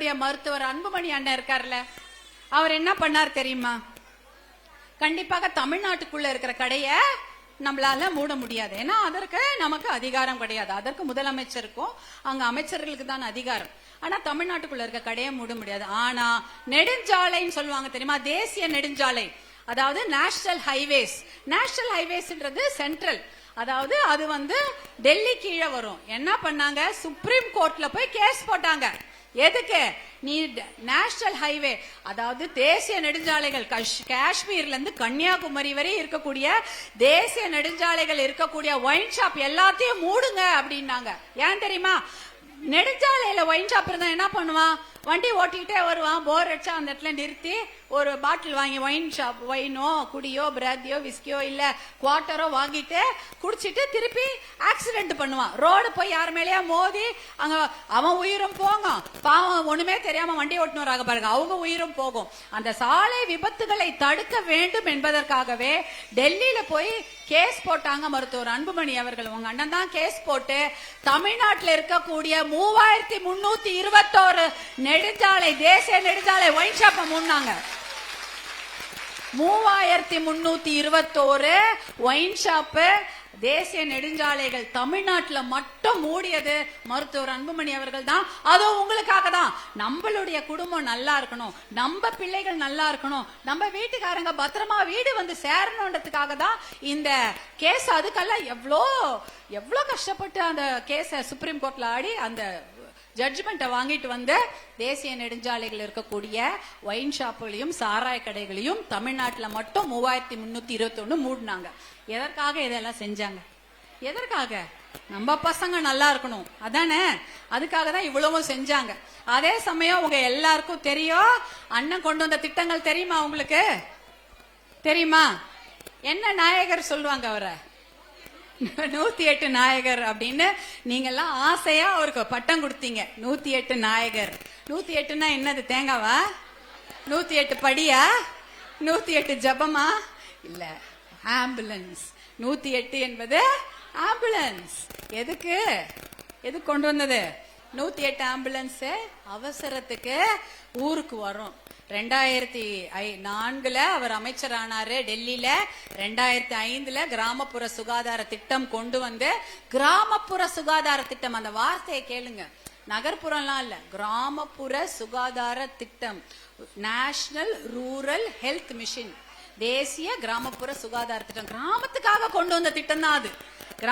நம்மளுடைய மருத்துவர் அன்புமணி அண்ணன் இருக்கார்ல, அவர் என்ன பண்ணார் தெரியுமா? கண்டிப்பாக தமிழ்நாட்டுக்குள்ள இருக்கிற கடைய நம்மளால மூட முடியாது. ஏன்னா அதற்கு நமக்கு அதிகாரம் கிடையாது. அதற்கு முதலமைச்சருக்கும் அங்க அமைச்சர்களுக்கு தான் அதிகாரம். ஆனா தமிழ்நாட்டுக்குள்ள இருக்க கடையை மூட முடியாது. ஆனா நெடுஞ்சாலைன்னு சொல்லுவாங்க தெரியுமா, தேசிய நெடுஞ்சாலை, அதாவது நேஷனல் ஹைவேஸ். நேஷனல் ஹைவேஸ்ன்றது சென்ட்ரல், அதாவது அது டெல்லி கீழே வரும். என்ன பண்ணாங்க, சுப்ரீம் கோர்ட்ல போய் கேஸ் போட்டாங்க. எதுக்கு? நீ நேஷனல் ஹைவே, அதாவது தேசிய நெடுஞ்சாலைகள், காஷ்மீர்ல இருந்து கன்னியாகுமரி வரை இருக்கக்கூடிய தேசிய நெடுஞ்சாலைகள் இருக்கக்கூடிய ஒயின் ஷாப் எல்லாத்தையும் மூடுங்க அப்படின்னாங்க. ஏன் தெரியுமா? நெடுஞ்சாலையில ஒயின் ஷாப் இருந்தா என்ன பண்ணுவான், வண்டி ஓட்டிக்கிட்டே வருவான், போர் அடிச்சா அந்த இடத்துல நிறுத்தி ஒரு பாட்டில் வாங்கி ஒயின் ஷாப், ஒயினோ குடியோ பிராந்தியோ விஸ்கியோ இல்ல குவார்ட்டரோ வாங்கிட்டு குடிச்சிட்டு திருப்பி ஆக்சிடென்ட் பண்ணுவான். ரோடு போய் யார் மேலேயா மோதி அங்க அவன் உயிரும் போகும். பாவம் ஒண்ணுமே தெரியாம வண்டி ஓட்டுனராக பாருங்க, அவங்க உயிரும் போகும். அந்த சாலை விபத்துகளை தடுக்க வேண்டும் என்பதற்காகவே டெல்லியில போய் கேஸ் போட்டாங்க மருத்துவர் அன்புமணி அவர்கள். உங்க அண்ணன் தான் கேஸ் போட்டு தமிழ்நாட்டில் இருக்கக்கூடிய 3321 நெடுஞ்சாலை, தேசிய நெடுஞ்சாலை ஒயின் ஷாப்பை மூடினாங்க. 3321 ஒயின் ஷாப்பு, தேசிய நெடுஞ்சாலைகள் தமிழ்நாட்டில் மட்டும் மூடியது மருத்துவர் அன்புமணி அவர்கள் தான். அதுவும் உங்களுக்காக தான். நம்மளுடைய குடும்பம் நல்லா இருக்கணும், நம்ம பிள்ளைகள் நல்லா இருக்கணும், நம்ம வீட்டுக்காரங்க பத்திரமா வீடு சேரணுன்றதுக்காக தான் இந்த கேஸ். அதுக்கெல்லாம் எவ்வளோ கஷ்டப்பட்டு அந்த கேஸ சுப்ரீம் கோர்ட்ல ஆடி அந்த ஜட்ஜ்மெண்ட்டை வாங்கிட்டு தேசிய நெடுஞ்சாலைகள் இருக்கக்கூடிய ஒயின் ஷாப்புகளையும் சாராய கடைகளையும் தமிழ்நாட்டில் மட்டும் 3321 மூடினாங்க. எதற்காக இதெல்லாம் செஞ்சாங்க? எதற்காக? நம்ம பசங்க நல்லா இருக்கணும், அதானே? அதுக்காக தான் இவ்வளவும் செஞ்சாங்க. அதே சமயம் உங்க எல்லாருக்கும் தெரியும், அண்ணன் கொண்டு வந்த திட்டங்கள் தெரியுமா உங்களுக்கு? தெரியுமா? என்ன நாயகர் சொல்லுவாங்க அவரை? 108 நாயகர் அப்படின்னு நீங்க எல்லாம் ஆசையா அவருக்கு பட்டம் கொடுத்தீங்க. 108 நாயகர். 108னா என்னது? தேங்காவா? 108 படியா? 108 ஜபமா? இல்ல, ஆம்புலன்ஸ். 108 என்பது ஆம்புலன்ஸ். எதுக்கு கொண்டு வந்தது? 108 ஆம்புலன்ஸ் அவசரத்துக்கு ஊருக்கு வரும். 2004 அவர் அமைச்சரானாரு டெல்லியில. 2005 கிராமப்புற சுகாதார திட்டம் கொண்டு கிராமப்புற சுகாதார திட்டம், அந்த வார்த்தையை கேளுங்க, நகர்ப்புறம்லாம் இல்ல, கிராமப்புற சுகாதார திட்டம், நேஷனல் ரூரல் ஹெல்த் மிஷன், தேசிய கிராமப்புற சுகாதார திட்டம். கிராமத்துக்காக கொண்டு வந்த திட்டம் தான் அது.